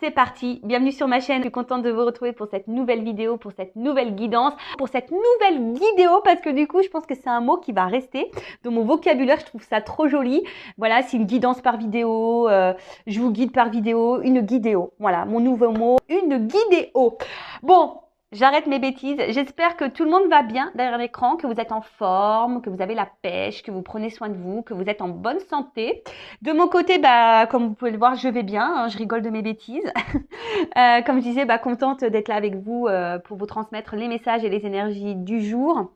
c'est parti. Bienvenue sur ma chaîne. Je suis contente de vous retrouver pour cette nouvelle vidéo, pour cette nouvelle guidance, pour cette nouvelle guidéo parce que du coup, je pense que c'est un mot qui va rester dans mon vocabulaire. Je trouve ça trop joli. Voilà, c'est une guidance par vidéo. Je vous guide par vidéo, une guidéo. Voilà, mon nouveau mot, une guidéo. Bon. J'arrête mes bêtises. J'espère que tout le monde va bien derrière l'écran, que vous êtes en forme, que vous avez la pêche, que vous prenez soin de vous, que vous êtes en bonne santé. De mon côté, comme vous pouvez le voir, je vais bien. Hein, je rigole de mes bêtises. Comme je disais, contente d'être là avec vous pour vous transmettre les messages et les énergies du jour.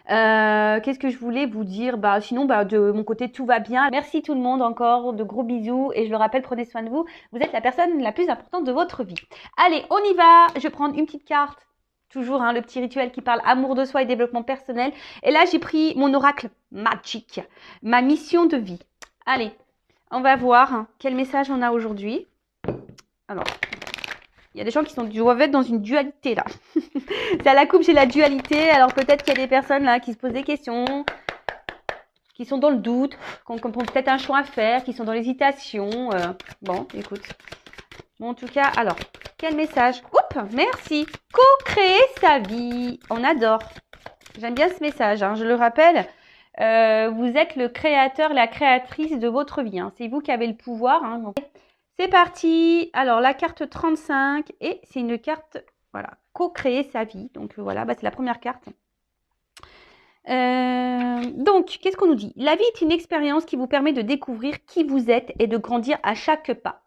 Qu'est-ce que je voulais vous dire? Sinon, de mon côté, tout va bien. Merci tout le monde encore, de gros bisous. Et je le rappelle, prenez soin de vous. Vous êtes la personne la plus importante de votre vie. Allez, on y va. Je vais prendre une petite carte. Toujours le petit rituel qui parle amour de soi et développement personnel. Et là, j'ai pris mon oracle magique, ma mission de vie. Allez, on va voir quel message on a aujourd'hui. Alors, il y a des gens qui doivent être dans une dualité là. C'est à la coupe, j'ai la dualité. Alors peut-être qu'il y a des personnes là qui se posent des questions, qui sont dans le doute, qui ont peut-être un choix à faire, qui sont dans l'hésitation. Bon, écoute. Bon, en tout cas, alors, quel message? Oups, merci. Co-créer sa vie. On adore. J'aime bien ce message, je le rappelle. Vous êtes le créateur, la créatrice de votre vie. C'est vous qui avez le pouvoir. Donc, c'est parti. Alors, la carte 35 et c'est une carte, voilà, co-créer sa vie. Donc, voilà, c'est la première carte. Donc, qu'est-ce qu'on nous dit? La vie est une expérience qui vous permet de découvrir qui vous êtes et de grandir à chaque pas.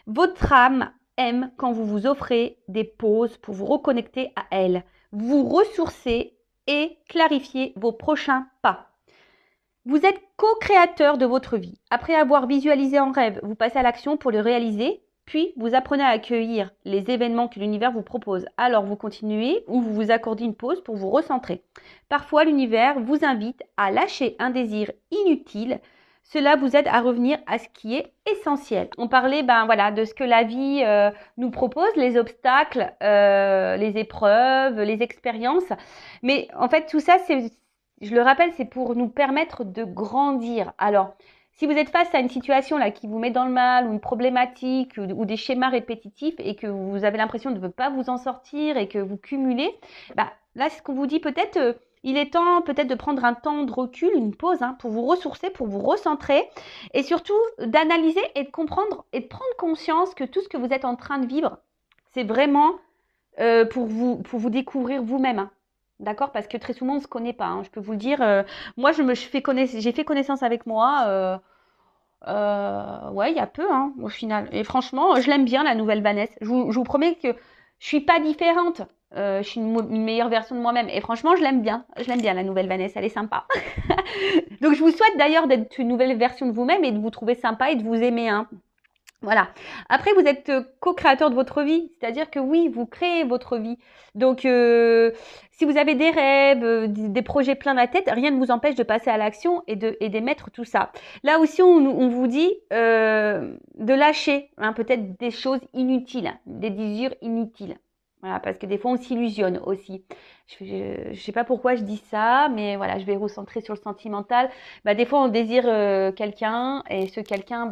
Votre âme aime quand vous vous offrez des pauses pour vous reconnecter à elle, vous ressourcer et clarifier vos prochains pas. Vous êtes co-créateur de votre vie. Après avoir visualisé en rêve, vous passez à l'action pour le réaliser, puis vous apprenez à accueillir les événements que l'univers vous propose. Alors vous continuez ou vous vous accordez une pause pour vous recentrer. Parfois, l'univers vous invite à lâcher un désir inutile. Cela vous aide à revenir à ce qui est essentiel. On parlait de ce que la vie nous propose, les obstacles, les épreuves, les expériences. Mais en fait, tout ça, je le rappelle, c'est pour nous permettre de grandir. Alors, si vous êtes face à une situation là qui vous met dans le mal ou une problématique ou des schémas répétitifs et que vous avez l'impression de ne pas vous en sortir et que vous cumulez, là, ce qu'on vous dit peut-être, il est temps peut-être de prendre un temps de recul, une pause pour vous ressourcer, pour vous recentrer et surtout d'analyser et de comprendre et de prendre conscience que tout ce que vous êtes en train de vivre, c'est vraiment pour vous découvrir vous-même. D'accord? Parce que très souvent, on ne se connaît pas. Je peux vous le dire. Moi, j'ai fait connaissance avec moi. Ouais, il y a peu, au final. Et franchement, je l'aime bien, la nouvelle Vanessa. Je vous promets que je suis pas différente. Je suis une meilleure version de moi-même. Et franchement, je l'aime bien. Je l'aime bien, la nouvelle Vanessa. Elle est sympa. Donc, je vous souhaite d'ailleurs d'être une nouvelle version de vous-même et de vous trouver sympa et de vous aimer. Voilà. Après, vous êtes co-créateur de votre vie, c'est-à-dire que oui, vous créez votre vie. Donc, si vous avez des rêves, des projets plein la tête, rien ne vous empêche de passer à l'action et d'émettre tout ça. Là aussi, on vous dit de lâcher peut-être des choses inutiles, des désirs inutiles. Voilà, parce que des fois, on s'illusionne aussi. Je sais pas pourquoi je dis ça, mais voilà, je vais recentrer sur le sentimental. Des fois, on désire quelqu'un et ce quelqu'un,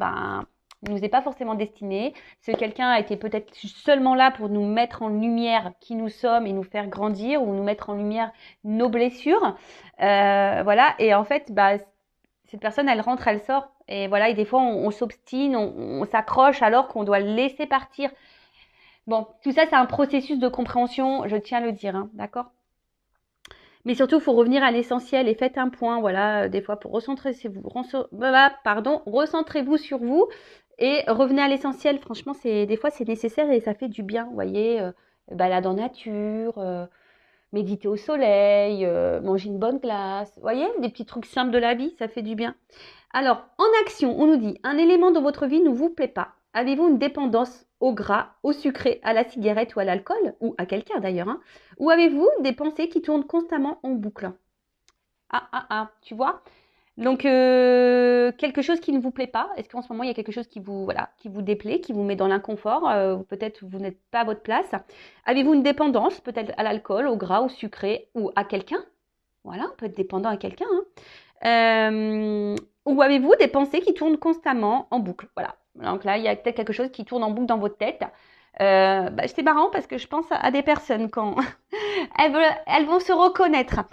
ne nous est pas forcément destiné. Ce quelqu'un a été peut-être seulement là pour nous mettre en lumière qui nous sommes et nous faire grandir ou nous mettre en lumière nos blessures. Voilà. Et en fait, cette personne, elle rentre, elle sort. Et voilà. Et des fois, on s'obstine, on s'accroche alors qu'on doit le laisser partir. Bon, tout ça, c'est un processus de compréhension, je tiens à le dire, d'accord? Mais surtout, il faut revenir à l'essentiel et faites un point, voilà, des fois pour recentrez-vous sur vous et revenez à l'essentiel. Franchement, des fois, c'est nécessaire et ça fait du bien, vous voyez, balade en nature, méditer au soleil, manger une bonne glace, vous voyez, des petits trucs simples de la vie, ça fait du bien. Alors, en action, on nous dit, un élément dans votre vie ne vous plaît pas. Avez-vous une dépendance au gras, au sucré, à la cigarette ou à l'alcool, ou à quelqu'un d'ailleurs, ou avez-vous des pensées qui tournent constamment en boucle? Tu vois? Donc, quelque chose qui ne vous plaît pas, est-ce qu'en ce moment, il y a quelque chose qui vous déplaît, qui vous met dans l'inconfort, peut-être vous n'êtes pas à votre place? Avez-vous une dépendance, peut-être à l'alcool, au gras, au sucré, ou à quelqu'un? Voilà, on peut être dépendant à quelqu'un. Ou avez-vous des pensées qui tournent constamment en boucle? Voilà. Donc là, il y a peut-être quelque chose qui tourne en boucle dans votre tête. C'est marrant parce que je pense à des personnes quand elles vont se reconnaître.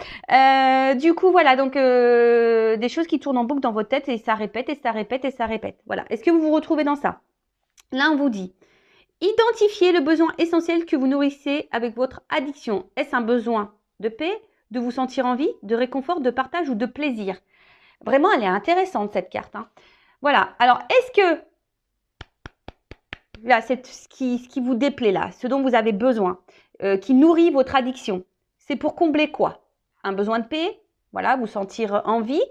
Du coup, voilà, donc des choses qui tournent en boucle dans votre tête et ça répète et ça répète et ça répète. Voilà. Est-ce que vous vous retrouvez dans ça? Là, on vous dit, identifiez le besoin essentiel que vous nourrissez avec votre addiction. Est-ce un besoin de paix, de vous sentir en vie, de réconfort, de partage ou de plaisir? Vraiment, elle est intéressante cette carte. Hein. Voilà. Alors, est-ce que là, c'est ce qui vous déplaît là, ce dont vous avez besoin, qui nourrit votre addiction, c'est pour combler quoi? Un besoin de paix, voilà, vous sentir en vie,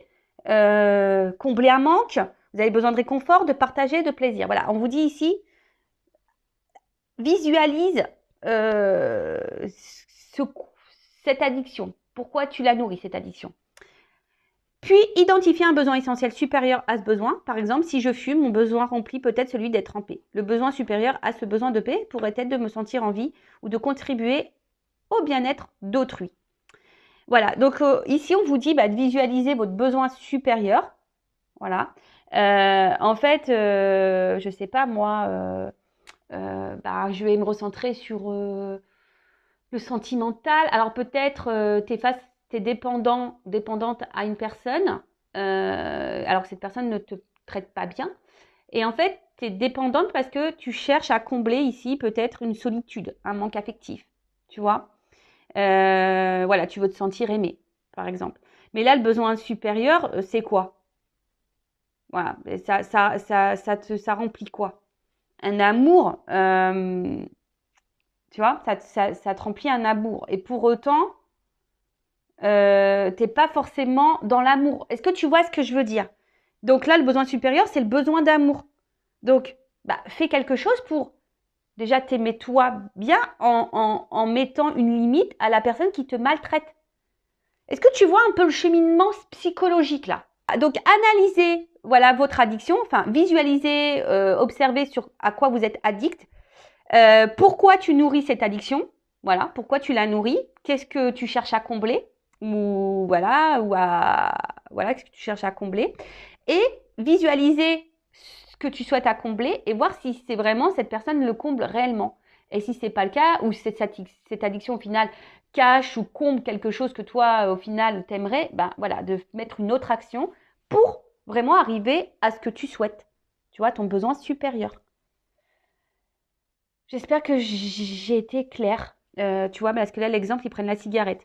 combler un manque, vous avez besoin de réconfort, de partager, de plaisir. Voilà, on vous dit ici, visualise cette addiction. Pourquoi tu la nourris, cette addiction? Puis, identifier un besoin essentiel supérieur à ce besoin. Par exemple, si je fume, mon besoin remplit peut-être celui d'être en paix. Le besoin supérieur à ce besoin de paix pourrait être de me sentir en vie ou de contribuer au bien-être d'autrui. Voilà, donc ici, on vous dit de visualiser votre besoin supérieur. Voilà. En fait, je ne sais pas, moi, je vais me recentrer sur le sentimental. Alors peut-être t'es dépendante à une personne, alors que cette personne ne te traite pas bien. Et en fait, tu es dépendante parce que tu cherches à combler ici peut-être une solitude, un manque affectif, tu vois. Voilà, tu veux te sentir aimé, par exemple. Mais là, le besoin supérieur, c'est quoi? Voilà, ça remplit quoi? Un amour, tu vois, ça te remplit un amour. Et pour autant, t'es pas forcément dans l'amour. Est-ce que tu vois ce que je veux dire? Donc là, le besoin supérieur, c'est le besoin d'amour. Donc, fais quelque chose pour déjà t'aimer toi bien en mettant une limite à la personne qui te maltraite. Est-ce que tu vois un peu le cheminement psychologique là? Donc, analysez voilà, votre addiction, enfin, visualisez, observez sur à quoi vous êtes addict. Pourquoi tu nourris cette addiction? Voilà, pourquoi tu la nourris? Qu'est-ce que tu cherches à combler? Voilà, qu'est-ce que tu cherches à combler? Et visualiser ce que tu souhaites à combler et voir si c'est vraiment cette personne le comble réellement. Et si c'est pas le cas, ou cette addiction au final cache ou comble quelque chose que toi au final t'aimerais, voilà, de mettre une autre action pour vraiment arriver à ce que tu souhaites. Tu vois, ton besoin supérieur. J'espère que j'ai été claire. Tu vois, parce que là, l'exemple, ils prennent la cigarette.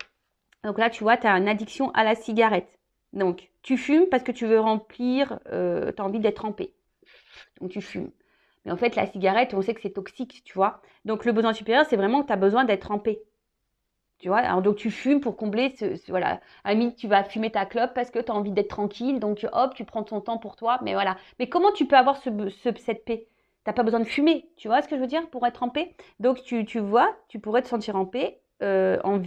Donc là, tu vois, tu as une addiction à la cigarette. Donc, tu fumes parce que tu veux remplir, tu as envie d'être en paix. Donc, tu fumes. Mais en fait, la cigarette, on sait que c'est toxique, tu vois. Donc, le besoin supérieur, c'est vraiment que tu as besoin d'être en paix. Tu vois, alors donc tu fumes pour combler voilà. À la limite, tu vas fumer ta clope parce que tu as envie d'être tranquille. Donc, hop, tu prends ton temps pour toi. Mais voilà. Mais comment tu peux avoir cette paix? T'as pas besoin de fumer, tu vois ce que je veux dire, pour être en paix. Donc, tu vois, tu pourrais te sentir en paix, en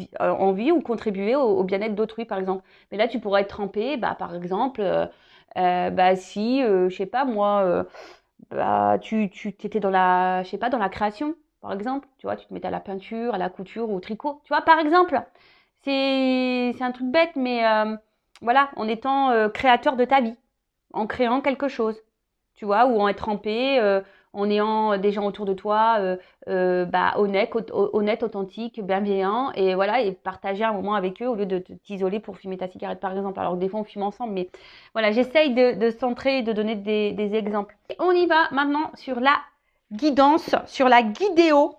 vie ou contribuer au bien-être d'autrui, par exemple. Mais là, tu pourrais être en paix, par exemple, si, je sais pas moi, tu étais dans je sais pas, dans la création, par exemple. Tu vois, tu te mettais à la peinture, à la couture ou au tricot. Tu vois, par exemple, c'est un truc bête, mais voilà, en étant créateur de ta vie, en créant quelque chose, tu vois, ou en être en paix, en ayant des gens autour de toi honnêtes, authentiques, bienveillants, et voilà, et partager un moment avec eux au lieu de t'isoler pour fumer ta cigarette, par exemple. Alors que des fois, on fume ensemble, mais voilà, j'essaye de centrer et de donner des exemples. Et on y va maintenant sur la guidance, sur la guidéo,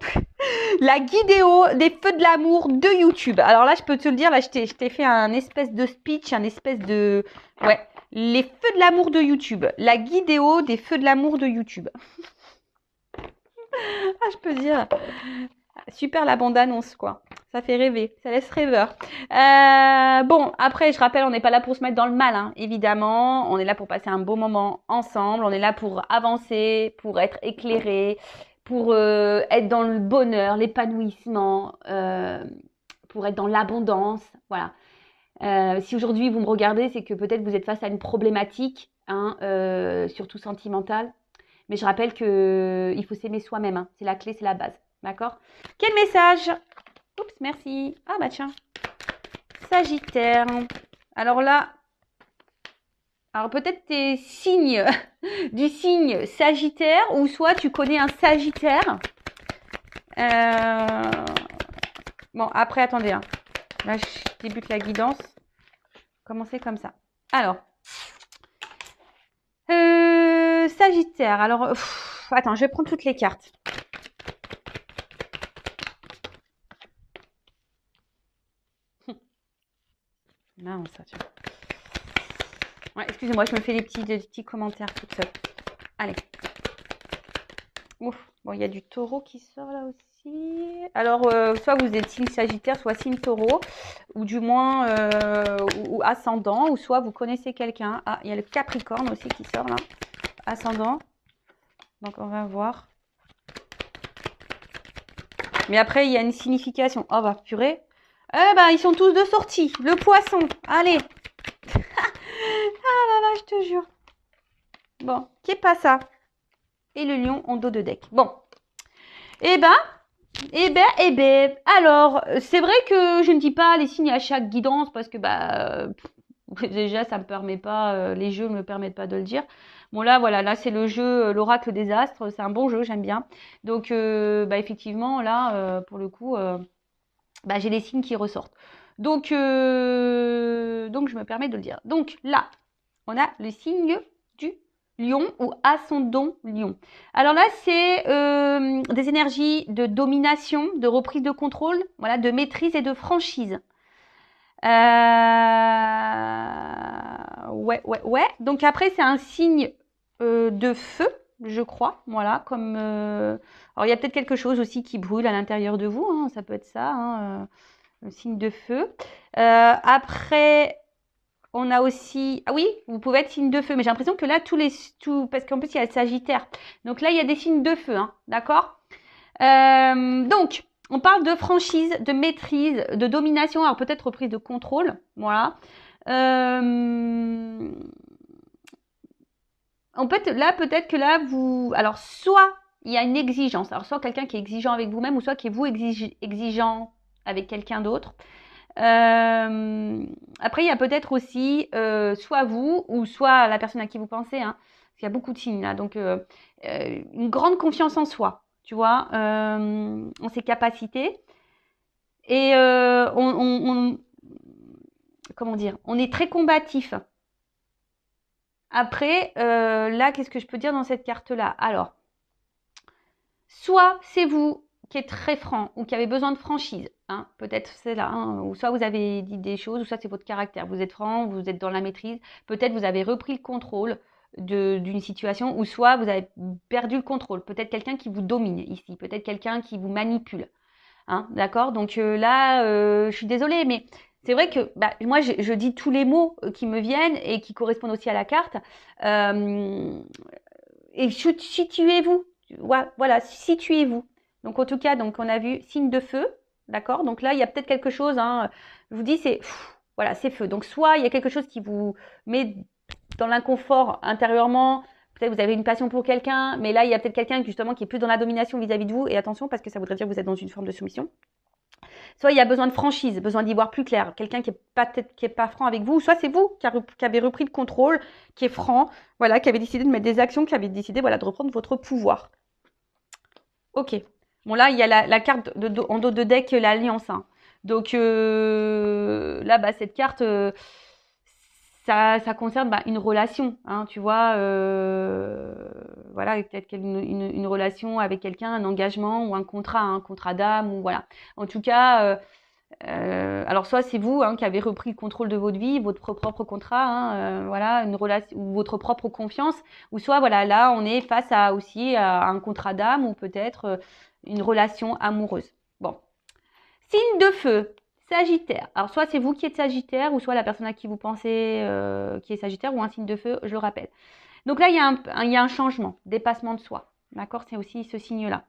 la guidéo des feux de l'amour de YouTube. Alors là, je peux te le dire, là, je t'ai fait un espèce de speech, un espèce de... Ouais, les feux de l'amour de YouTube. La guidéo des feux de l'amour de YouTube. Ah, je peux dire. Super la bande-annonce, quoi. Ça fait rêver, ça laisse rêveur. Bon, après, je rappelle, on n'est pas là pour se mettre dans le mal, hein, évidemment. On est là pour passer un beau moment ensemble. On est là pour avancer, pour être éclairé, pour être dans le bonheur, l'épanouissement, pour être dans l'abondance. Voilà. Si aujourd'hui vous me regardez, c'est que peut-être vous êtes face à une problématique, hein, surtout sentimentale. Mais je rappelle qu'il faut s'aimer soi-même. Hein. C'est la clé, c'est la base. D'accord? Quel message? Oups, merci. Ah tiens. Sagittaire. Alors là, Alors peut-être t'es signe du signe Sagittaire ou soit tu connais un Sagittaire. Bon, après, attendez. Hein. Là, je débute la guidance. Commencez comme ça. Alors, Sagittaire. Alors, attends, je vais prendre toutes les cartes. Non, ça, tu vois. Ouais, excusez-moi, je me fais des petits commentaires toute seule. Allez. Ouf. Bon, il y a du taureau qui sort là aussi. Alors, soit vous êtes signe Sagittaire, soit signe taureau, ou du moins ou ascendant, ou soit vous connaissez quelqu'un. Ah, il y a le Capricorne aussi qui sort là. Ascendant. Donc, on va voir. Mais après, il y a une signification. Oh, bah, purée. Eh ben, ils sont tous de sortie. Le poisson. Allez. Ah là là, je te jure. Bon, qui est pas ça? Et le lion en dos de deck. Bon. Eh ben. Alors, c'est vrai que je ne dis pas les signes à chaque guidance parce que, déjà, ça me permet pas, les jeux ne me permettent pas de le dire. Bon, là, voilà, là, c'est le jeu, l'oracle des astres. C'est un bon jeu, j'aime bien. Donc, effectivement, là, pour le coup, j'ai les signes qui ressortent. Donc, je me permets de le dire. Donc, là, on a le signe du lion ou ascendant lion. Alors là, c'est des énergies de domination, de reprise de contrôle, voilà, de maîtrise et de franchise. Ouais. Donc après, c'est un signe de feu, je crois. Voilà, comme... Alors, il y a peut-être quelque chose aussi qui brûle à l'intérieur de vous. Hein, ça peut être ça, hein, le signe de feu. Après... On a aussi... Ah oui, vous pouvez être signe de feu. Mais j'ai l'impression que là, parce qu'en plus, il y a le Sagittaire. Donc là, il y a des signes de feu. Hein, d'accord donc, on parle de franchise, de maîtrise, de domination. Alors peut-être reprise de contrôle. Voilà. Peut-être que là, vous... Alors, soit il y a une exigence. Alors, soit quelqu'un qui est exigeant avec vous-même ou soit qui est vous exigeant avec quelqu'un d'autre. Après, il y a peut-être aussi soit vous ou soit la personne à qui vous pensez, hein, parce qu'il y a beaucoup de signes là. Donc, une grande confiance en soi, tu vois, en ses capacités. Et comment dire, on est très combatif. Après, là, qu'est-ce que je peux dire dans cette carte-là? Alors, soit c'est vous qui êtes très franc ou qui avez besoin de franchise, hein, peut-être c'est là, hein, ou soit vous avez dit des choses, ou soit c'est votre caractère. Vous êtes franc, vous êtes dans la maîtrise, peut-être vous avez repris le contrôle d'une situation, ou soit vous avez perdu le contrôle. Peut-être quelqu'un qui vous domine ici, peut-être quelqu'un qui vous manipule. Hein, d'accord? Donc là, je suis désolée, mais c'est vrai que moi, je dis tous les mots qui me viennent et qui correspondent aussi à la carte. Et situez-vous. Voilà, situez-vous. Donc en tout cas, donc on a vu signe de feu, d'accord? Donc là, il y a peut-être quelque chose. Hein, je vous dis, voilà, c'est feu. Donc soit il y a quelque chose qui vous met dans l'inconfort intérieurement. Peut-être vous avez une passion pour quelqu'un, mais là, il y a peut-être quelqu'un justement qui est plus dans la domination vis-à-vis de vous. Et attention, parce que ça voudrait dire que vous êtes dans une forme de soumission. Soit il y a besoin de franchise, besoin d'y voir plus clair. Quelqu'un qui est pas franc avec vous. Soit c'est vous qui avez repris le contrôle, qui est franc, voilà, qui avez décidé de mettre des actions, qui avez décidé voilà, de reprendre votre pouvoir. Ok. Bon, là, il y a la carte en dos de deck, l'alliance. Hein. Donc là, cette carte, ça concerne une relation, hein, tu vois. Voilà, peut-être une relation avec quelqu'un, un engagement ou un contrat d'âme, ou voilà. En tout cas, alors soit c'est vous qui avez repris le contrôle de votre vie, votre propre contrat, hein, voilà, une relation ou votre propre confiance, ou soit voilà, là on est face aussi à un contrat d'âme ou peut-être une relation amoureuse. Bon, signe de feu, Sagittaire. Alors soit c'est vous qui êtes Sagittaire ou soit la personne à qui vous pensez qui est Sagittaire ou un signe de feu, je le rappelle. Donc là il y a un changement, dépassement de soi, d'accord, c'est aussi ce signe-là.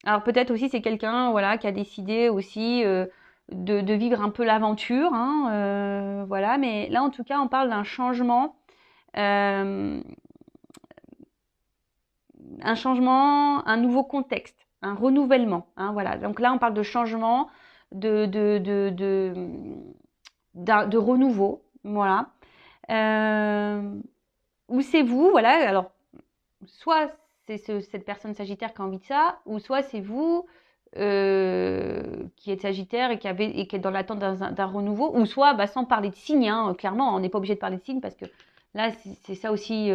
Alors peut-être aussi c'est quelqu'un voilà, qui a décidé aussi de vivre un peu l'aventure, hein, voilà. Mais là en tout cas on parle d'un changement, un nouveau contexte, un renouvellement, hein, voilà. Donc là on parle de changement, de de renouveau, voilà. Ou c'est vous, voilà, alors, soit c'est cette personne Sagittaire qui a envie de ça, ou soit c'est vous qui êtes Sagittaire et qui est dans l'attente d'un renouveau, ou soit, bah, sans parler de signes, hein, clairement, on n'est pas obligé de parler de signes parce que là, c'est ça aussi,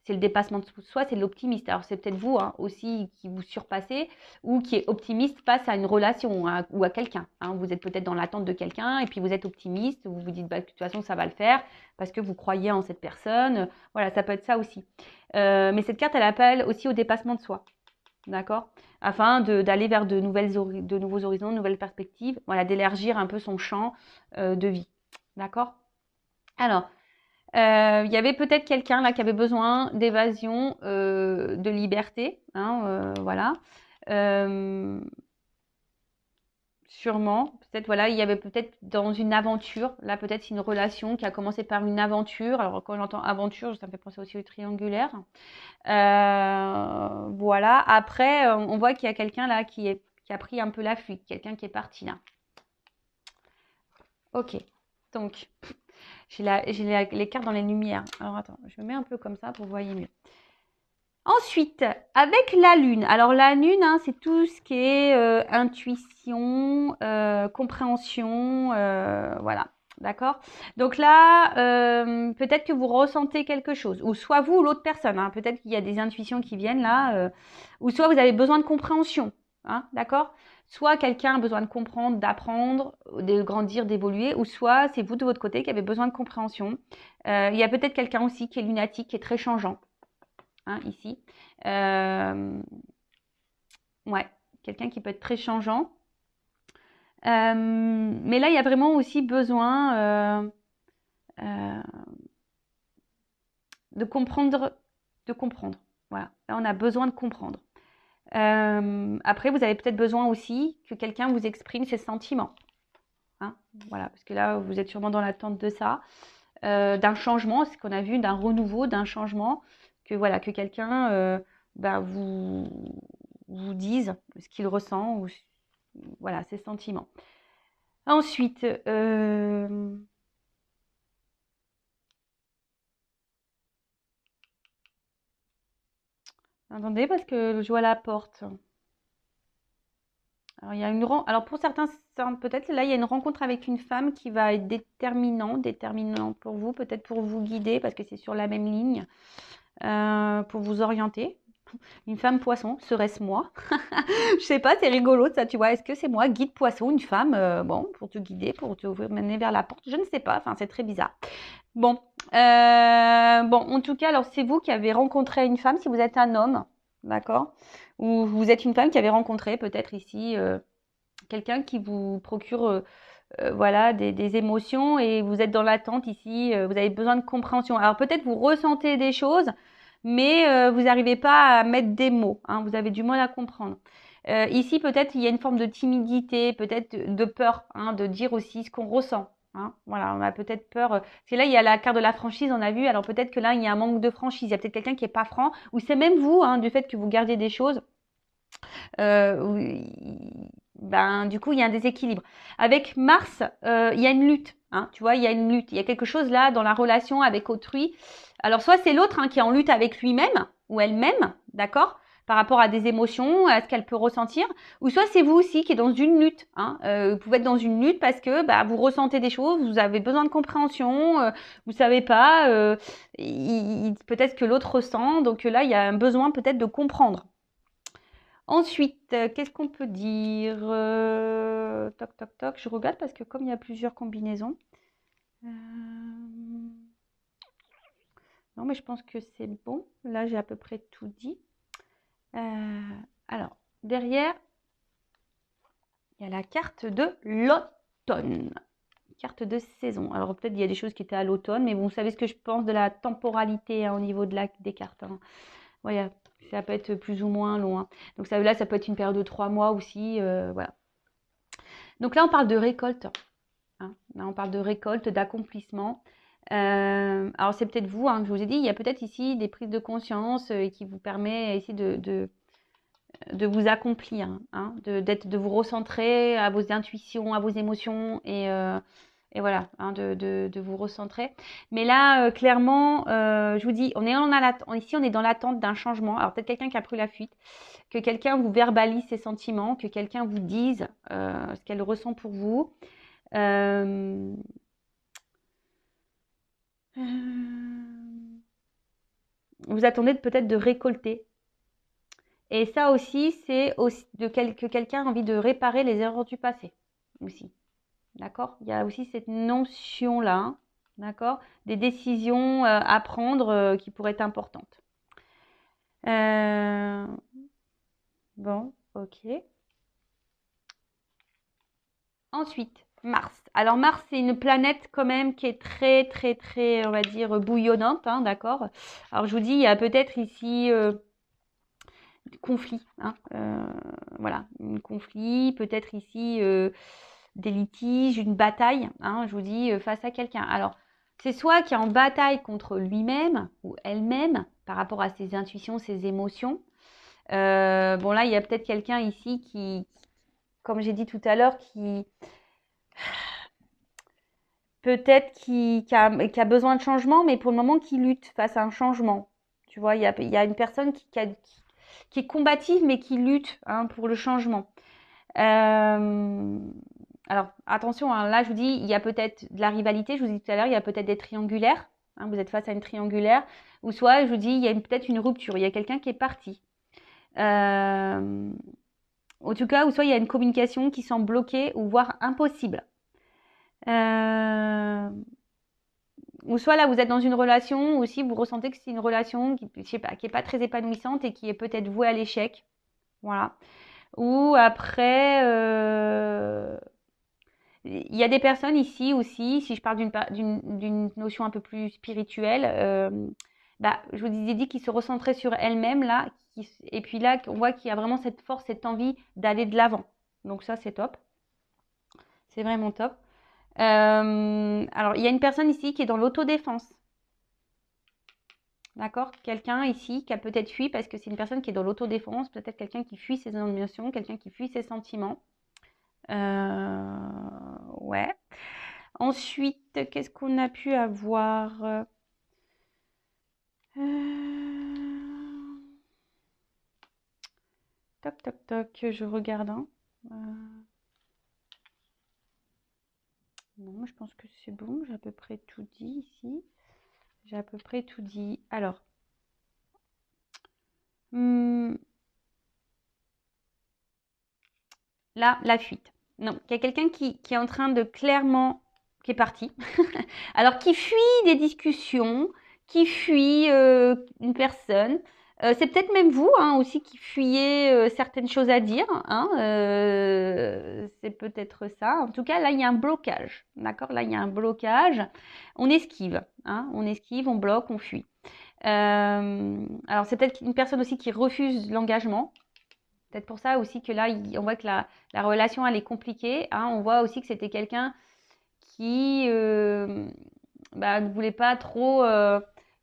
c'est le dépassement de soi, c'est l'optimiste. Alors c'est peut-être vous hein, aussi qui vous surpassez ou qui est optimiste face à une relation hein, ou à quelqu'un. Hein. Vous êtes peut-être dans l'attente de quelqu'un et puis vous êtes optimiste, vous vous dites bah, de toute façon ça va le faire parce que vous croyez en cette personne. Voilà, ça peut être ça aussi. Mais cette carte, elle appelle aussi au dépassement de soi. D'accord? Afin d'aller vers de nouveaux horizons, de nouvelles perspectives, voilà, d'élargir un peu son champ de vie. D'accord? Alors, il y avait peut-être quelqu'un là qui avait besoin d'évasion, de liberté, hein, voilà. Sûrement, peut-être voilà, il y avait peut-être dans une aventure, là peut-être c'est une relation qui a commencé par une aventure. Alors quand j'entends aventure, ça me fait penser aussi au triangulaire. Voilà. Après, on voit qu'il y a quelqu'un là qui a pris un peu la fuite, quelqu'un qui est parti là. Ok. Donc, j'ai les cartes dans les lumières. Alors attends, je me mets un peu comme ça pour voir mieux. Ensuite, avec la lune. Alors la lune, hein, c'est tout ce qui est intuition, compréhension, voilà. D'accord? Donc là, peut-être que vous ressentez quelque chose, ou soit vous ou l'autre personne. Hein, peut-être qu'il y a des intuitions qui viennent là, ou soit vous avez besoin de compréhension. Hein, d'accord? Soit quelqu'un a besoin de comprendre, d'apprendre, de grandir, d'évoluer, ou soit c'est vous de votre côté qui avez besoin de compréhension. Il y a peut-être quelqu'un aussi qui est lunatique, qui est très changeant. Hein, ici. Ouais, quelqu'un qui peut être très changeant. Mais là, il y a vraiment aussi besoin de comprendre. Voilà, là, on a besoin de comprendre. Après, vous avez peut-être besoin aussi que quelqu'un vous exprime ses sentiments. Hein, voilà, parce que là, vous êtes sûrement dans l'attente de ça, d'un changement, ce qu'on a vu, d'un renouveau, d'un changement, que voilà, que quelqu'un vous dise ce qu'il ressent ou voilà, ses sentiments. Ensuite, attendez parce que je vois la porte. Alors, il y a alors pour certains, peut-être là, il y a une rencontre avec une femme qui va être déterminante pour vous, peut-être pour vous guider parce que c'est sur la même ligne, pour vous orienter. Une femme poisson, serait-ce moi? Je sais pas, c'est rigolo ça, tu vois. Est-ce que c'est moi, guide poisson, une femme, bon, pour te guider, pour te mener vers la porte? Je ne sais pas, enfin, c'est très bizarre. Bon, en tout cas, alors c'est vous qui avez rencontré une femme, si vous êtes un homme, d'accord? Ou vous êtes une femme qui avait rencontré peut-être ici quelqu'un qui vous procure voilà, des émotions et vous êtes dans l'attente ici, vous avez besoin de compréhension. Alors peut-être vous ressentez des choses, mais vous n'arrivez pas à mettre des mots, hein, vous avez du mal à comprendre. Ici, peut-être il y a une forme de timidité, peut-être de peur, hein, de dire aussi ce qu'on ressent. Hein. Voilà, on a peut-être peur. Parce que là, il y a la carte de la franchise, on a vu. Alors peut-être que là, il y a un manque de franchise. Il y a peut-être quelqu'un qui n'est pas franc, ou c'est même vous, hein, du fait que vous gardiez des choses. Ben, du coup, il y a un déséquilibre. Avec Mars, il y a une lutte. Hein, tu vois, il y a une lutte. Il y a quelque chose là dans la relation avec autrui. Alors, soit c'est l'autre hein, qui est en lutte avec lui-même ou elle-même, d'accord, par rapport à des émotions, à ce qu'elle peut ressentir, ou soit c'est vous aussi qui est dans une lutte. Hein, vous pouvez être dans une lutte parce que bah, vous ressentez des choses, vous avez besoin de compréhension, vous savez pas, peut-être que l'autre ressent, donc là il y a un besoin peut-être de comprendre. Ensuite, qu'est-ce qu'on peut dire? Toc, toc, toc. Je regarde parce que comme il y a plusieurs combinaisons. Non, mais je pense que c'est bon. Là, j'ai à peu près tout dit. Alors, derrière, il y a la carte de l'automne. Carte de saison. Alors, peut-être il y a des choses qui étaient à l'automne, mais vous savez ce que je pense de la temporalité hein, au niveau des cartes. Hein. Voilà, ça peut être plus ou moins loin. Donc là, ça peut être une période de 3 mois aussi. Voilà. Donc là, on parle de récolte. Hein. Là, on parle de récolte, d'accomplissement. Alors, c'est peut-être vous, hein, que je vous ai dit, il y a peut-être ici des prises de conscience qui vous permet ici de vous accomplir, hein, de vous recentrer à vos intuitions, à vos émotions et et voilà, hein, de vous recentrer. Mais là, clairement, je vous dis, ici, on est dans l'attente d'un changement. Alors, peut-être quelqu'un qui a pris la fuite, que quelqu'un vous verbalise ses sentiments, que quelqu'un vous dise ce qu'elle ressent pour vous. Euh, vous attendez peut-être de récolter. Et ça aussi, c'est aussi que quelqu'un a envie de réparer les erreurs du passé aussi. D'accord? Il y a aussi cette notion-là, hein, d'accord? Des décisions à prendre qui pourraient être importantes. Bon, ok. Ensuite, Mars. Alors Mars, c'est une planète quand même qui est très, très, très, on va dire, bouillonnante, hein, d'accord? Alors je vous dis, il y a peut-être ici conflit, hein, voilà, un conflit, peut-être ici des litiges, une bataille, hein, je vous dis, face à quelqu'un. Alors, c'est soit qui est en bataille contre lui-même ou elle-même par rapport à ses intuitions, ses émotions. Bon, là, il y a peut-être quelqu'un ici qui, comme j'ai dit tout à l'heure, qui peut-être qui a besoin de changement, mais pour le moment qui lutte face à un changement. Tu vois, il y a une personne qui est combative, mais qui lutte, hein, pour le changement. Alors, attention, hein, là, je vous dis, il y a peut-être de la rivalité. Je vous dis tout à l'heure, il y a peut-être des triangulaires. Hein, vous êtes face à une triangulaire. Ou soit, je vous dis, il y a peut-être une rupture. Il y a quelqu'un qui est parti. En tout cas, ou soit il y a une communication qui semble bloquée ou voire impossible. Ou soit là, vous êtes dans une relation, ou si vous ressentez que c'est une relation qui, je sais pas, qui est pas très épanouissante et qui est peut-être vouée à l'échec. Voilà. Ou après, il y a des personnes ici aussi, si je parle d'une notion un peu plus spirituelle, je vous ai dit qu'ils se recentraient sur elles-mêmes là, et puis là, on voit qu'il y a vraiment cette force, cette envie d'aller de l'avant. Donc ça, c'est top. C'est vraiment top. Alors, il y a une personne ici qui est dans l'autodéfense. D'accord? Quelqu'un ici qui a peut-être fui parce que c'est une personne qui est dans l'autodéfense, peut-être quelqu'un qui fuit ses émotions, quelqu'un qui fuit ses sentiments. Ouais. Ensuite, qu'est-ce qu'on a pu avoir? Toc, toc, toc, je regarde, hein. Non, je pense que c'est bon, j'ai à peu près tout dit ici. J'ai à peu près tout dit. Alors, là, la fuite. Non, il y a quelqu'un qui est en train de clairement, qui est parti. Alors, qui fuit des discussions, qui fuit une personne. C'est peut-être même vous, hein, aussi qui fuyez certaines choses à dire, hein, c'est peut-être ça. En tout cas, là, il y a un blocage. D'accord? Là, il y a un blocage. On esquive, hein, on esquive, on bloque, on fuit. Alors, c'est peut-être une personne aussi qui refuse l'engagement. Peut-être pour ça aussi que là, on voit que la relation, elle est compliquée, hein. On voit aussi que c'était quelqu'un qui ne voulait pas trop,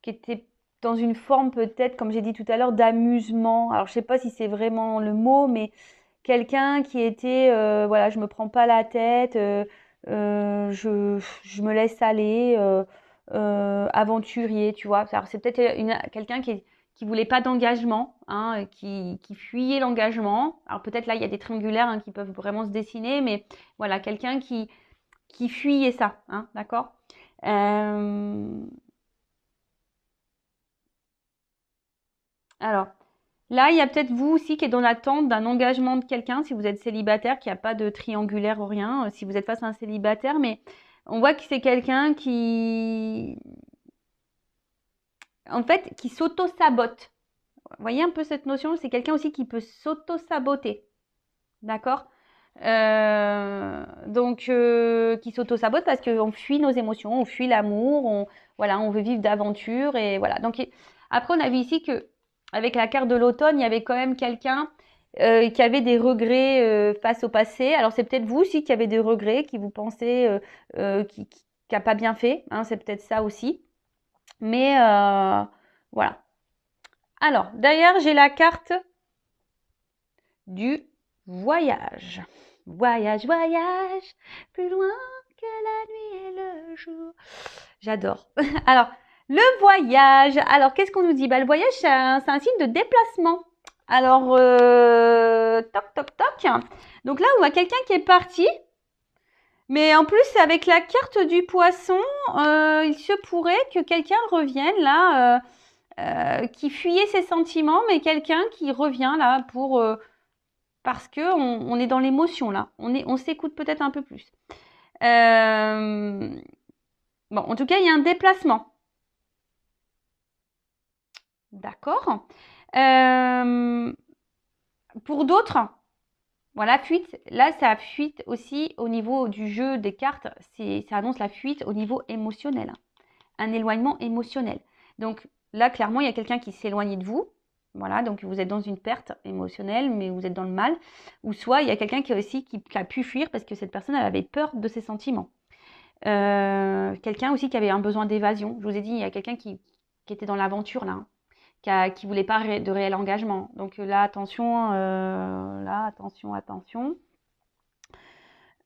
qui était dans une forme peut-être, comme j'ai dit tout à l'heure, d'amusement. Alors, je sais pas si c'est vraiment le mot, mais quelqu'un qui était, voilà, je me prends pas la tête, je me laisse aller, aventurier, tu vois. Alors, c'est peut-être quelqu'un qui voulait pas d'engagement, hein, qui fuyait l'engagement. Alors, peut-être là, il y a des triangulaires, hein, qui peuvent vraiment se dessiner, mais voilà, quelqu'un qui fuyait ça, hein, d'accord? Alors, là, il y a peut-être vous aussi qui est dans l'attente d'un engagement de quelqu'un, si vous êtes célibataire, qu'il n'y a pas de triangulaire ou rien, si vous êtes face à un célibataire, mais on voit que c'est quelqu'un qui, en fait, qui s'auto-sabote. Vous voyez un peu cette notion? C'est quelqu'un aussi qui peut s'auto-saboter. D'accord? Donc, qui s'auto-sabote parce qu'on fuit nos émotions, on fuit l'amour, voilà, on veut vivre d'aventure et voilà. Donc, après, on a vu ici que avec la carte de l'automne, il y avait quand même quelqu'un qui avait des regrets face au passé. Alors, c'est peut-être vous aussi qui avez des regrets, qui vous pensez qui n'a pas bien fait, hein, c'est peut-être ça aussi. Mais voilà. Alors, derrière, j'ai la carte du voyage. Voyage, voyage, plus loin que la nuit et le jour. J'adore. Alors, le voyage. Alors, qu'est-ce qu'on nous dit? Bah, le voyage, c'est un signe de déplacement. Alors, toc, toc, toc. Donc là, on voit quelqu'un qui est parti. Mais en plus, avec la carte du poisson, il se pourrait que quelqu'un revienne là, qui fuyait ses sentiments, mais quelqu'un qui revient là pour... parce que on est dans l'émotion là. On s'écoute peut-être un peu plus. Bon, en tout cas, il y a un déplacement. D'accord. Pour d'autres, voilà, fuite. Là, ça fuite aussi au niveau du jeu des cartes. Ça annonce la fuite au niveau émotionnel. Un éloignement émotionnel. Donc là, clairement, il y a quelqu'un qui s'éloigne de vous. Voilà, donc vous êtes dans une perte émotionnelle, mais vous êtes dans le mal. Ou soit il y a quelqu'un qui a pu fuir parce que cette personne elle avait peur de ses sentiments. Quelqu'un aussi qui avait un besoin d'évasion. Je vous ai dit, il y a quelqu'un qui était dans l'aventure là, qui voulait pas de réel engagement. Donc là, attention, attention.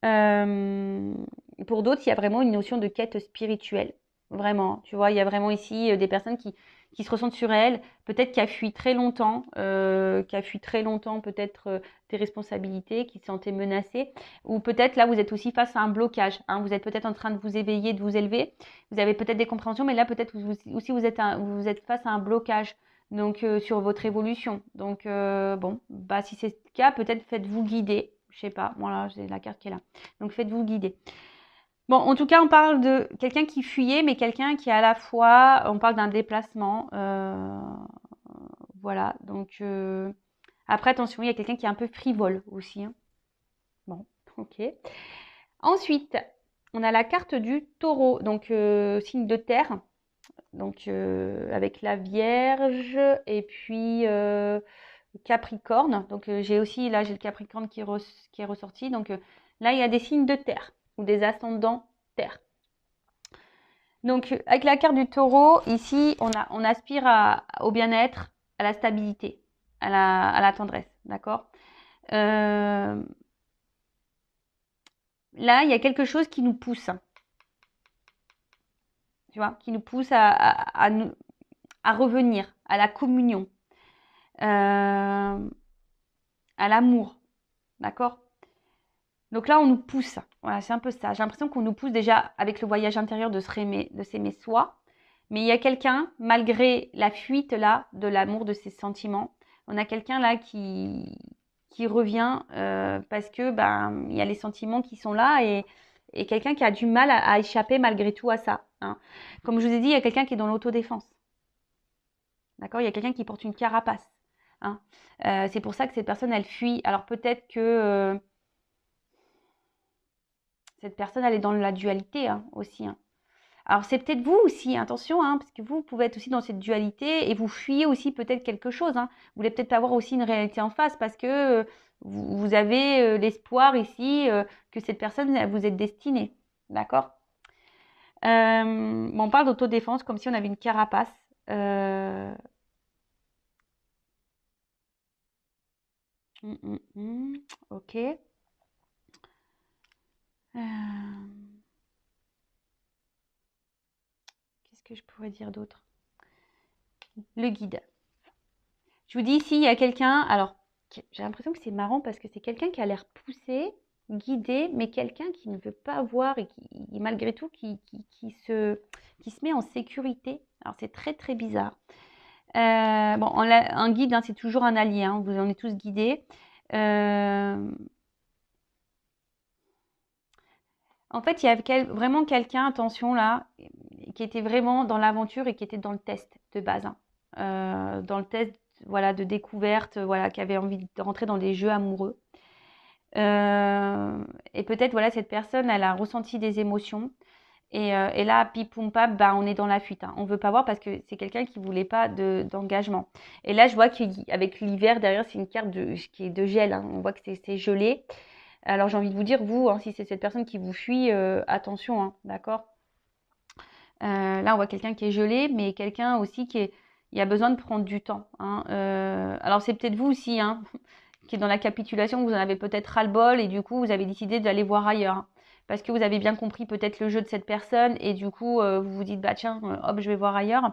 Pour d'autres, il y a vraiment une notion de quête spirituelle. Vraiment, tu vois, il y a vraiment ici des personnes qui se ressentent sur elles, peut-être qui a fui très longtemps, peut-être des responsabilités, qui se sentaient menacées, ou peut-être là, vous êtes aussi face à un blocage, hein, vous êtes peut-être en train de vous éveiller, de vous élever, vous avez peut-être des compréhensions, mais là, peut-être aussi vous êtes face à un blocage, donc sur votre évolution. Donc, bon, bah, si c'est le cas, peut-être faites-vous guider, je sais pas, voilà, j'ai la carte qui est là, donc faites-vous guider. Bon, en tout cas, on parle de quelqu'un qui fuyait, mais quelqu'un qui à la fois, on parle d'un déplacement. Voilà, donc après, attention, il y a quelqu'un qui est un peu frivole aussi. Hein. Bon, ok. Ensuite, on a la carte du taureau, donc signe de terre, donc avec la Vierge et puis Capricorne. Donc j'ai aussi, là, j'ai le Capricorne qui est ressorti. Donc là, il y a des signes de terre ou des ascendants terre. Donc, avec la carte du taureau, ici, on aspire au bien-être, à la stabilité, à la tendresse, d'accord Là, il y a quelque chose qui nous pousse, tu vois, qui nous pousse à revenir, à la communion, à l'amour, d'accord Donc là, on nous pousse. Voilà, c'est un peu ça. J'ai l'impression qu'on nous pousse déjà avec le voyage intérieur de s'aimer soi. Mais il y a quelqu'un, malgré la fuite là de l'amour, de ses sentiments, on a quelqu'un là qui revient parce que il y a les sentiments qui sont là et quelqu'un qui a du mal à échapper malgré tout à ça. Hein. Comme je vous ai dit, il y a quelqu'un qui est dans l'autodéfense. D'accord Il y a quelqu'un qui porte une carapace. Hein. C'est pour ça que cette personne, elle fuit. Alors peut-être que cette personne, elle est dans la dualité hein, aussi. Hein. Alors c'est peut-être vous aussi, attention, hein, parce que vous pouvez être aussi dans cette dualité et vous fuyez aussi peut-être quelque chose. Hein. Vous voulez peut-être avoir aussi une réalité en face parce que vous avez l'espoir ici que cette personne elle vous est destinée. D'accord On parle d'autodéfense comme si on avait une carapace. Ok. Qu'est-ce que je pourrais dire d'autre Le guide. Je vous dis ici, il y a quelqu'un, alors j'ai l'impression que c'est marrant parce que c'est quelqu'un qui a l'air poussé, guidé, mais quelqu'un qui ne veut pas voir et qui malgré tout, qui se met en sécurité. Alors c'est très très bizarre. Bon, un guide, hein, c'est toujours un allié, hein, vous en êtes tous guidés. En fait, il y a vraiment quelqu'un, attention là, qui était vraiment dans l'aventure et qui était dans le test de base. Hein. Dans le test voilà, de découverte, voilà, qui avait envie de rentrer dans des jeux amoureux. Et peut-être, voilà, cette personne, elle a ressenti des émotions. Et là, pipoum pap, on est dans la fuite. Hein. On ne veut pas voir parce que c'est quelqu'un qui ne voulait pas d'engagement. Et là, je vois qu'avec l'hiver, derrière, c'est une carte qui est de gel. Hein. On voit que c'est gelé. Alors, j'ai envie de vous dire, vous, hein, si c'est cette personne qui vous fuit, attention, hein, d'accord Là, on voit quelqu'un qui est gelé, mais quelqu'un aussi il a besoin de prendre du temps. Hein. Alors, c'est peut-être vous aussi, hein, qui est dans la capitulation, vous en avez peut-être ras-le-bol et du coup, vous avez décidé d'aller voir ailleurs. Hein. parce que vous avez bien compris peut-être le jeu de cette personne et du coup, vous vous dites, bah tiens, hop, je vais voir ailleurs.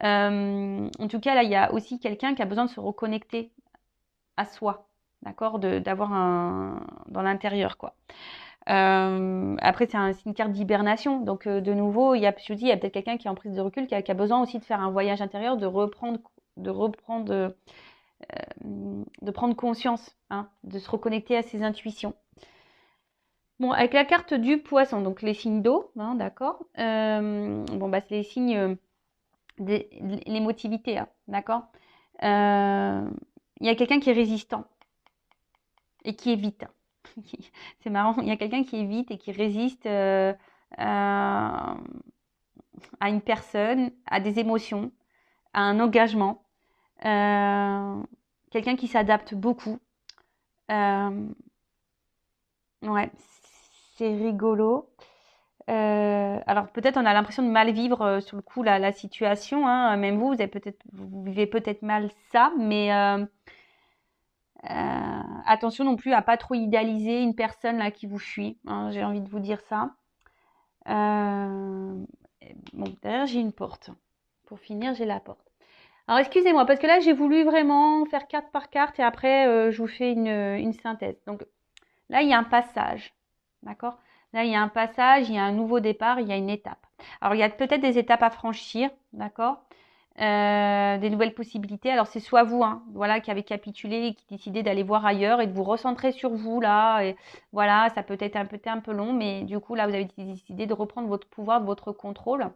En tout cas, là, il y a aussi quelqu'un qui a besoin de se reconnecter à soi, d'accord, d'avoir dans l'intérieur, quoi. Après, c'est une carte d'hibernation. Donc, de nouveau, je vous dis, il y a peut-être quelqu'un qui est en prise de recul, qui a besoin aussi de faire un voyage intérieur, de prendre conscience, hein, de se reconnecter à ses intuitions. Bon, avec la carte du poisson, donc les signes d'eau, hein, d'accord. Bon, bah, c'est les signes, l'émotivité, hein, d'accord. Il y a quelqu'un qui est résistant et qui évite. C'est marrant, il y a quelqu'un qui évite et qui résiste à une personne, à des émotions, à un engagement. Quelqu'un qui s'adapte beaucoup. Ouais, c'est rigolo. Alors peut-être on a l'impression de mal vivre sur le coup la situation, hein. Même vous vivez peut-être mal ça, mais attention non plus à pas trop idéaliser une personne là qui vous fuit, hein, j'ai envie de vous dire ça. Bon, derrière j'ai une porte. Pour finir, j'ai la porte. Alors excusez-moi, parce que là j'ai voulu vraiment faire carte par carte et après je vous fais une synthèse. Donc là il y a un passage, d'accord? Là il y a un passage, il y a un nouveau départ, il y a une étape. Alors il y a peut-être des étapes à franchir, d'accord? Des nouvelles possibilités. Alors c'est soit vous, hein, voilà, qui avez capitulé et qui décidez d'aller voir ailleurs et de vous recentrer sur vous là. Et voilà, ça peut être un peu long, mais du coup là vous avez décidé de reprendre votre pouvoir, votre contrôle.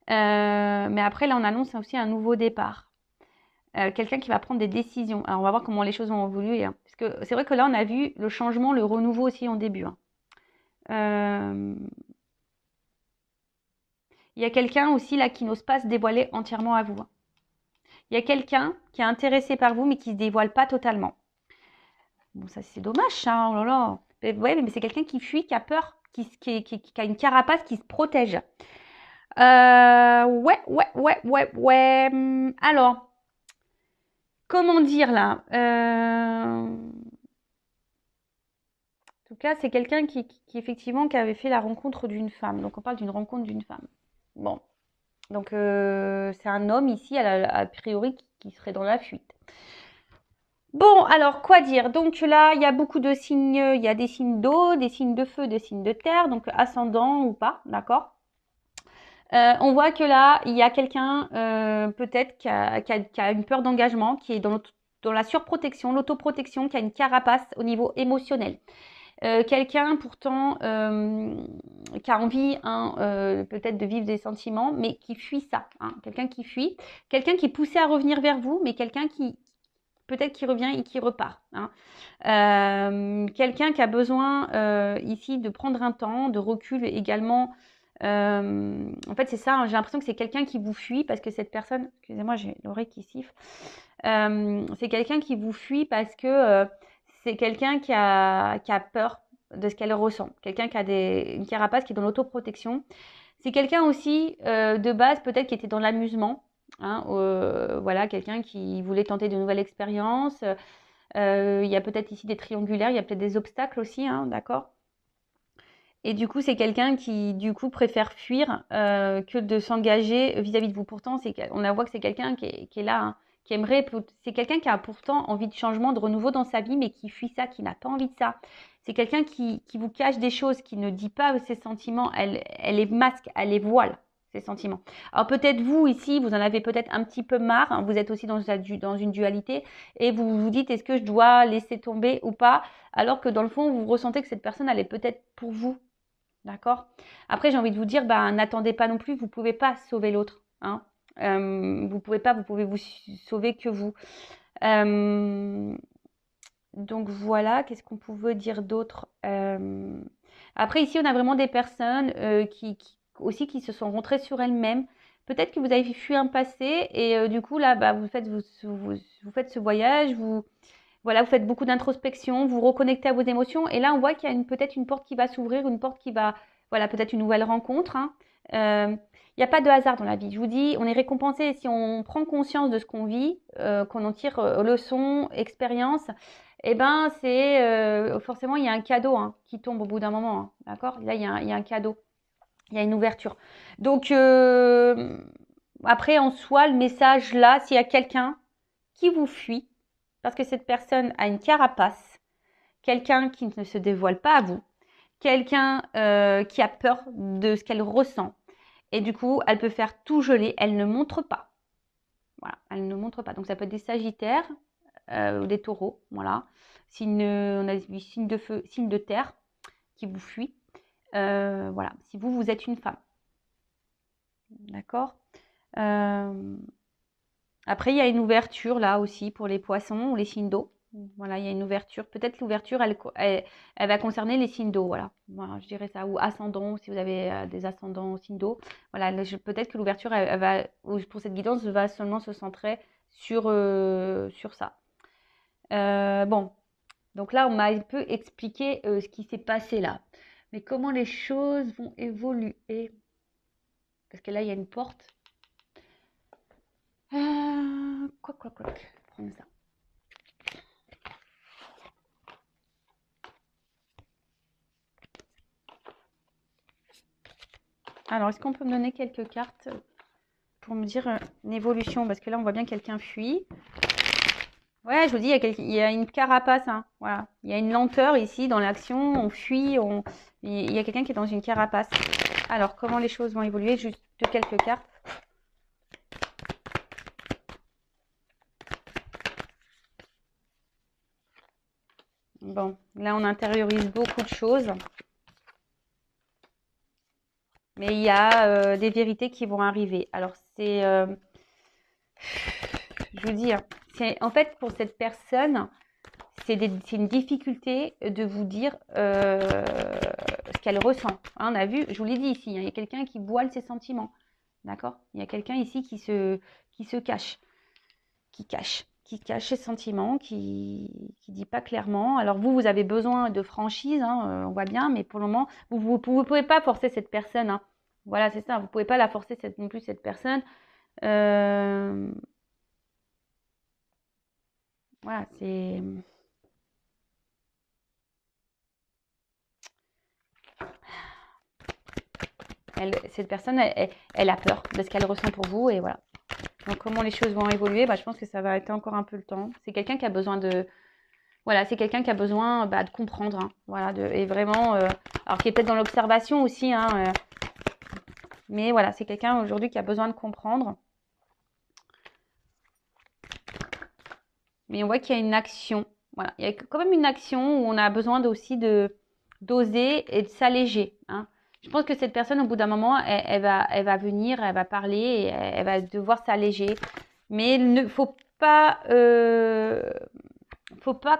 Mais après là on annonce aussi un nouveau départ. Quelqu'un qui va prendre des décisions. Alors on va voir comment les choses vont évoluer, hein. Parce que c'est vrai que là on a vu le changement, le renouveau aussi en début, hein. Il y a quelqu'un aussi là qui n'ose pas se dévoiler entièrement à vous, hein. Il y a quelqu'un qui est intéressé par vous mais qui ne se dévoile pas totalement. Bon, ça c'est dommage, ça, oh là là. Ouais, mais c'est quelqu'un qui fuit, qui a peur, qui a une carapace, qui se protège. Ouais. Alors, comment dire là en tout cas, c'est quelqu'un qui effectivement qui avait fait la rencontre d'une femme. Donc on parle d'une rencontre d'une femme. Bon, donc c'est un homme ici, a priori, qui serait dans la fuite. Bon, alors quoi dire? Donc là, il y a beaucoup de signes, il y a des signes d'eau, des signes de feu, des signes de terre, donc ascendant ou pas, d'accord? On voit que là, il y a quelqu'un peut-être qui a une peur d'engagement, qui est dans la surprotection, l'autoprotection, qui a une carapace au niveau émotionnel. Quelqu'un pourtant qui a envie, hein, peut-être de vivre des sentiments, mais qui fuit ça, hein. Quelqu'un qui fuit, quelqu'un qui est poussé à revenir vers vous, mais quelqu'un qui peut-être qui revient et qui repart, hein. Quelqu'un qui a besoin ici de prendre un temps, de recul également. En fait, c'est ça, hein, j'ai l'impression que c'est quelqu'un qui vous fuit parce que cette personne, excusez-moi, j'ai l'oreille qui siffle. C'est quelqu'un qui vous fuit parce que c'est quelqu'un qui a peur de ce qu'elle ressent. Quelqu'un qui a une carapace qui est dans l'autoprotection. C'est quelqu'un aussi de base peut-être qui était dans l'amusement, hein, voilà, quelqu'un qui voulait tenter de nouvelles expériences. Il y a peut-être ici des triangulaires, il y a peut-être des obstacles aussi, hein, d'accord? Et du coup, c'est quelqu'un qui, du coup, préfère fuir que de s'engager vis-à-vis de vous. Pourtant, on la voit que c'est quelqu'un qui est là, hein, qui aimerait. C'est quelqu'un qui a pourtant envie de changement, de renouveau dans sa vie, mais qui fuit ça, qui n'a pas envie de ça. C'est quelqu'un qui vous cache des choses, qui ne dit pas ses sentiments. Elle les masque, elle les voile, ses sentiments. Alors peut-être vous, ici, vous en avez peut-être un petit peu marre, hein, vous êtes aussi dans une dualité, et vous vous dites, est-ce que je dois laisser tomber ou pas? Alors que dans le fond, vous ressentez que cette personne, elle est peut-être pour vous. D'accord? Après, j'ai envie de vous dire, bah, n'attendez pas non plus, vous ne pouvez pas sauver l'autre, hein. Vous pouvez pas, vous pouvez vous sauver que vous. Donc voilà, qu'est-ce qu'on pouvait dire d'autre? Après, ici, on a vraiment des personnes aussi qui se sont rentrées sur elles-mêmes. Peut-être que vous avez fui un passé et du coup, là, bah, vous faites ce voyage, voilà, vous faites beaucoup d'introspection, vous reconnectez à vos émotions. Et là, on voit qu'il y a peut-être une porte qui va s'ouvrir, une porte qui va, voilà, peut-être une nouvelle rencontre, hein. Il n'y a pas de hasard dans la vie. Je vous dis, on est récompensé si on prend conscience de ce qu'on vit, qu'on en tire leçon, expérience. Eh ben, c'est forcément, il y a un cadeau hein, qui tombe au bout d'un moment. Hein, d'accord? Là, il y a un cadeau. Il y a une ouverture. Donc, après, en soi, le message là, s'il y a quelqu'un qui vous fuit, parce que cette personne a une carapace, quelqu'un qui ne se dévoile pas à vous, quelqu'un qui a peur de ce qu'elle ressent, et du coup, elle peut faire tout geler, elle ne montre pas. Voilà, elle ne montre pas. Donc, ça peut être des sagittaires ou des taureaux, voilà. On a vu signe de feu, signe de terre qui vous fuit. Voilà, si vous êtes une femme. D'accord. Après, il y a une ouverture là aussi pour les poissons ou les signes d'eau. Voilà, il y a une ouverture. Peut-être l'ouverture, elle va concerner les signes d'eau, voilà. Voilà, je dirais ça. Ou ascendant, si vous avez des ascendants au signe d'eau. Voilà, peut-être que l'ouverture, elle va, pour cette guidance, va seulement se centrer sur ça. Bon, donc là, on m'a un peu expliqué ce qui s'est passé là. Mais comment les choses vont évoluer? Parce que là, il y a une porte. Quoi. Prends ça. Alors, est-ce qu'on peut me donner quelques cartes pour me dire une évolution? Parce que là, on voit bien quelqu'un fuit. Ouais, je vous dis, il y a une carapace. Hein, voilà. Il y a une lenteur ici dans l'action. On fuit. Il y a quelqu'un qui est dans une carapace. Alors, comment les choses vont évoluer? Juste quelques cartes. Bon, là, on intériorise beaucoup de choses. Mais il y a des vérités qui vont arriver. Alors, c'est... je vous dis, hein, en fait, pour cette personne, c'est une difficulté de vous dire ce qu'elle ressent. Hein, on a vu, je vous l'ai dit ici, hein, il y a quelqu'un qui voile ses sentiments. D'accord? Il y a quelqu'un ici qui se cache. Qui cache ses sentiments, qui dit pas clairement. Alors vous avez besoin de franchise, hein, on voit bien, mais pour le moment, vous pouvez pas forcer cette personne. Hein. Voilà, c'est ça, vous pouvez pas la forcer non plus cette personne. Voilà, c'est... cette personne, elle a peur de ce qu'elle ressent pour vous et voilà. Donc comment les choses vont évoluer, je pense que ça va être encore un peu le temps. C'est quelqu'un qui a besoin de... Voilà, c'est quelqu'un qui a besoin de comprendre. Hein, voilà, et vraiment... alors qui est peut-être dans l'observation aussi. Hein, mais voilà, c'est quelqu'un aujourd'hui qui a besoin de comprendre. Mais on voit qu'il y a une action. Voilà, il y a quand même une action où on a besoin aussi d'oser et de s'alléger. Hein. Je pense que cette personne, au bout d'un moment, elle va venir, elle va parler, et elle va devoir s'alléger. Mais il ne faut pas,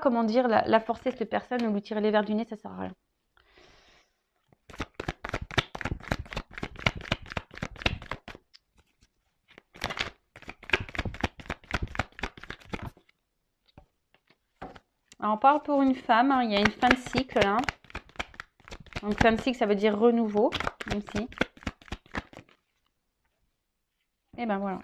comment dire, la forcer, cette personne, ou lui tirer les verres du nez, ça ne sert à rien. Alors, on parle pour une femme, hein, il y a une fin de cycle là. Donc, fin de cycle, ça veut dire renouveau, même si. Et ben voilà.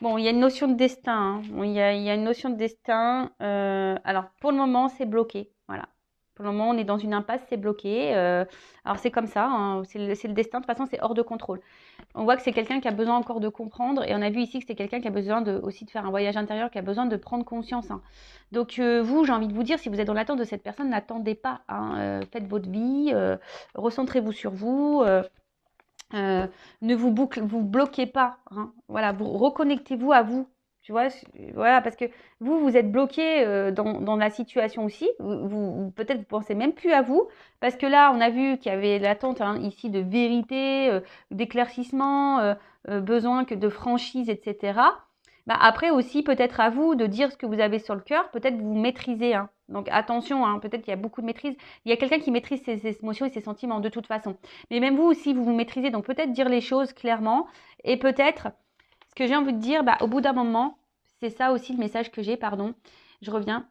Bon, il y a une notion de destin. Hein. Il y a une notion de destin. Alors, pour le moment, c'est bloqué. Voilà. Pour le moment, on est dans une impasse, c'est bloqué. Alors, c'est comme ça. Hein. C'est le destin. De toute façon, c'est hors de contrôle. On voit que c'est quelqu'un qui a besoin encore de comprendre. Et on a vu ici que c'est quelqu'un qui a besoin aussi de faire un voyage intérieur, qui a besoin de prendre conscience. Hein. Donc, vous, j'ai envie de vous dire, si vous êtes dans l'attente de cette personne, n'attendez pas. Hein. Faites votre vie. Recentrez-vous sur vous. Ne vous bloquez pas. Hein. Voilà, vous reconnectez-vous à vous. Tu vois, voilà, parce que vous êtes bloqué dans la situation aussi. Peut-être vous pensez même plus à vous, parce que là, on a vu qu'il y avait l'attente ici de vérité, d'éclaircissement, besoin de franchise, etc. Après aussi, peut-être à vous de dire ce que vous avez sur le cœur. Peut-être vous maîtrisez. Hein. Donc attention, hein, peut-être qu'il y a beaucoup de maîtrise. Il y a quelqu'un qui maîtrise ses émotions et ses sentiments de toute façon. Mais même vous aussi, vous maîtrisez. Donc peut-être dire les choses clairement. Et peut-être, ce que j'ai envie de dire, au bout d'un moment, c'est ça aussi le message que j'ai, pardon, je reviens.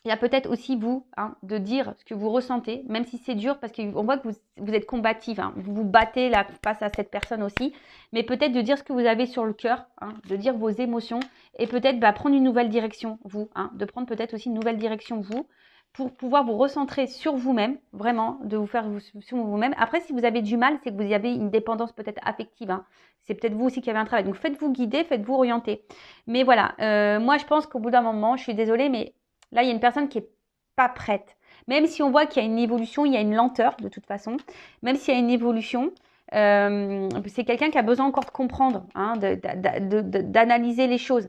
Il y a peut-être aussi vous, de dire ce que vous ressentez, même si c'est dur, parce qu'on voit que vous êtes combative, vous vous battez là face à cette personne aussi, mais peut-être de dire ce que vous avez sur le cœur, de dire vos émotions, et peut-être prendre une nouvelle direction, vous, de prendre peut-être aussi une nouvelle direction, vous, pour pouvoir vous recentrer sur vous-même, vraiment, de vous faire sur vous-même. Après, si vous avez du mal, c'est que vous avez une dépendance peut-être affective, c'est peut-être vous aussi qui avez un travail. Donc, faites-vous guider, faites-vous orienter. Mais voilà, moi, je pense qu'au bout d'un moment, je suis désolée, mais là, il y a une personne qui n'est pas prête. Même si on voit qu'il y a une évolution, il y a une lenteur de toute façon. Même s'il y a une évolution, c'est quelqu'un qui a besoin encore de comprendre, d'analyser les choses.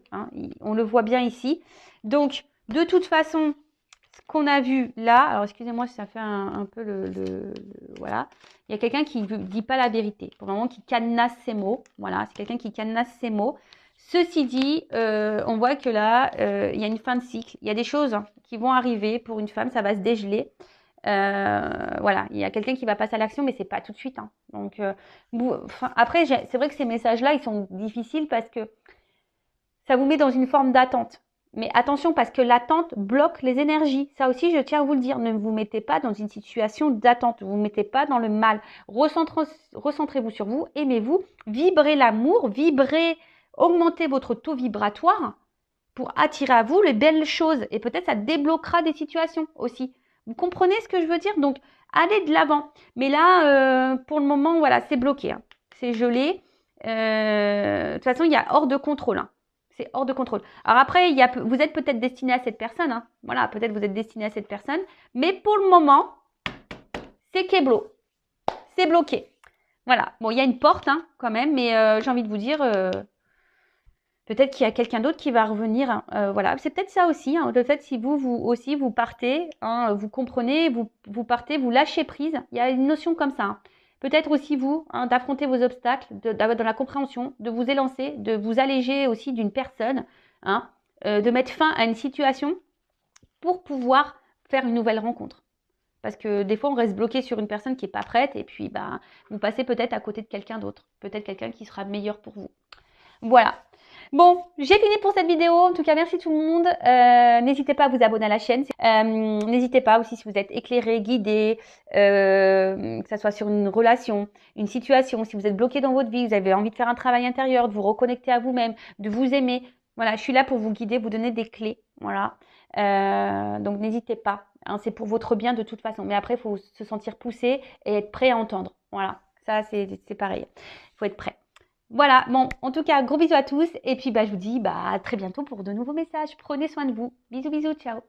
On le voit bien ici. Donc, de toute façon, ce qu'on a vu là, alors excusez-moi si ça fait un peu voilà. Il y a quelqu'un qui ne dit pas la vérité, pour le moment qui cadenasse ses mots. Voilà, c'est quelqu'un qui cadenasse ses mots. Ceci dit, on voit que là, il y a une fin de cycle. Il y a des choses qui vont arriver pour une femme, ça va se dégeler. Voilà, il y a quelqu'un qui va passer à l'action, mais c'est pas tout de suite. Donc, après, c'est vrai que ces messages-là, ils sont difficiles parce que ça vous met dans une forme d'attente. Mais attention, parce que l'attente bloque les énergies. Ça aussi, je tiens à vous le dire. Ne vous mettez pas dans une situation d'attente. Ne vous mettez pas dans le mal. Recentrez-vous sur vous. Aimez-vous. Vibrez l'amour. Augmentez votre taux vibratoire pour attirer à vous les belles choses. Et peut-être ça débloquera des situations aussi. Vous comprenez ce que je veux dire? Donc, allez de l'avant. Mais là, pour le moment, voilà, c'est bloqué. C'est gelé. De toute façon, il y a hors de contrôle. C'est hors de contrôle. Alors après, vous êtes peut-être destiné à cette personne. Voilà, peut-être vous êtes destiné à cette personne. Mais pour le moment, c'est kéblo. C'est bloqué. Voilà. Bon, il y a une porte quand même, mais j'ai envie de vous dire, peut-être qu'il y a quelqu'un d'autre qui va revenir. Voilà, c'est peut-être ça aussi. Le fait si vous aussi, vous partez, vous comprenez, vous partez, vous lâchez prise. Il y a une notion comme ça. Peut-être aussi vous, d'affronter vos obstacles, d'avoir dans la compréhension, de vous élancer, de vous alléger aussi d'une personne, de mettre fin à une situation pour pouvoir faire une nouvelle rencontre. Parce que des fois, on reste bloqué sur une personne qui n'est pas prête et puis vous passez peut-être à côté de quelqu'un d'autre. Peut-être quelqu'un qui sera meilleur pour vous. Voilà. Bon, j'ai fini pour cette vidéo. En tout cas, merci tout le monde. N'hésitez pas à vous abonner à la chaîne. N'hésitez pas aussi si vous êtes éclairé, guidé, que ce soit sur une relation, une situation, si vous êtes bloqué dans votre vie, vous avez envie de faire un travail intérieur, de vous reconnecter à vous-même, de vous aimer. Voilà, je suis là pour vous guider, vous donner des clés. Voilà. Donc, n'hésitez pas. C'est pour votre bien de toute façon. Mais après, il faut se sentir poussé et être prêt à entendre. Voilà. Ça, c'est pareil. Il faut être prêt. Voilà, bon, en tout cas, gros bisous à tous. Et puis, je vous dis à très bientôt pour de nouveaux messages. Prenez soin de vous. Bisous, bisous, ciao.